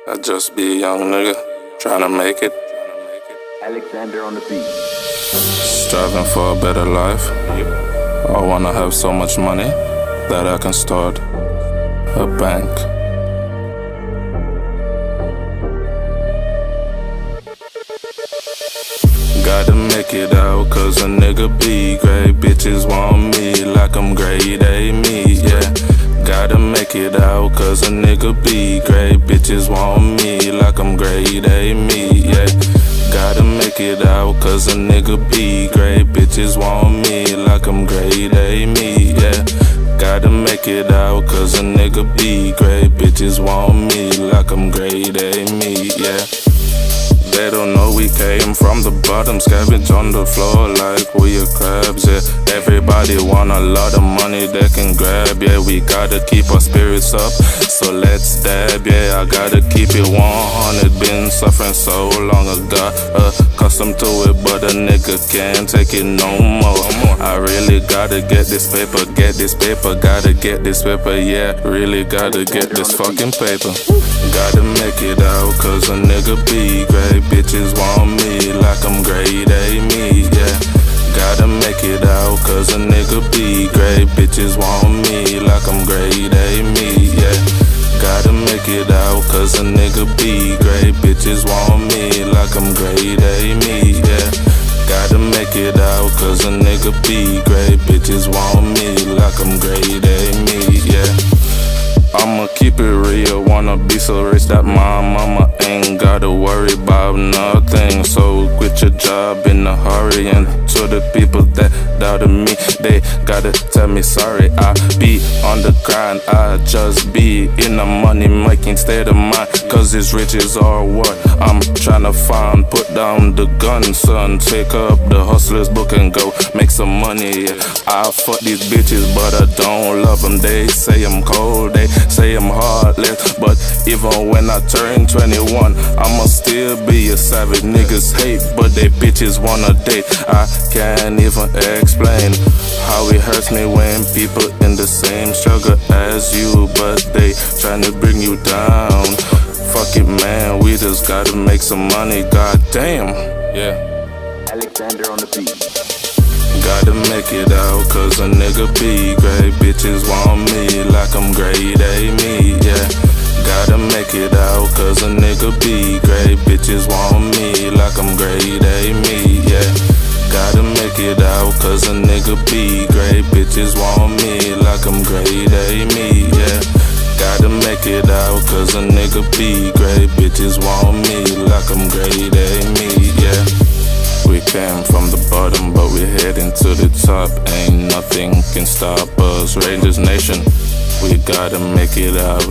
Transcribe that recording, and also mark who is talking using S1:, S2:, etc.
S1: I just be a young nigga, tryna make it.
S2: Alexander on the beat.
S1: Striving for a better life. I wanna have so much money that I can start a bank. Gotta make it out, cause a nigga be great. Bitches want me like I'm grade A me, yeah. Gotta make it out, cause a nigga be great. Bitches want me like I'm grade A me, yeah. Gotta make it out, cause a nigga be great. Bitches want me like I'm grade A me, yeah. Gotta make it out, cause a nigga be great. Bitches want me like I'm grade A me, yeah. They don't know we came from the bottom, scavenge on the floor like we are crabs, yeah. Everybody want a lot of money they can grab, yeah. We gotta keep our spirits up, so let's dab, yeah. I gotta keep it 100, been suffering so long, I got accustomed to it, but a nigga can't take it no more. I really gotta get this paper, gotta get this paper, yeah. Really gotta get this fucking paper. Gotta make it out, cause a nigga be great. Bitches want me like I'm grade A me, yeah. Gotta make it out, cause a nigga be great. Bitches want me like I'm grade A me, yeah. Gotta make it out, cause a nigga be great. Bitches want me like I'm grade A me, yeah. Gotta make it out, cause a nigga be great. Bitches want me like I'm grade A me, yeah. I'ma keep it real, wanna be so rich that my mama ain't gotta worry about nothing. So quit your job in a hurry, and to the people that doubted me, they gotta tell me sorry. I be on the grind, I just be in a money making state of mind, cause these riches are what I'm tryna find. Put down the gun, son, take up the hustler's book and go make some money, yeah. I fuck these bitches but I don't love them. They say I'm cold, they say I'm heartless, but even when I turn 21, I'ma still be a savage. Niggas hate, but they bitches wanna date. I can't even explain how it hurts me when people in the same struggle as you, but they tryna bring you down. Fuck it, man, we just gotta make some money, goddamn, yeah.
S2: Alexander on the beat.
S1: Gotta make it out, cause a nigga be great. Bitches want me like I'm grade A me, yeah. Gotta make it out, cause a nigga be great. Bitches want me like I'm grade A me, yeah. Gotta make it out, cause a nigga be great. Bitches want me like I'm grade A me, yeah. Gotta make it out, cause a nigga be great. Bitches want me like I'm grade A me, yeah. We came from the bottom, but we're heading to the top. Ain't nothing can stop us, Rangers Nation. We gotta make it out.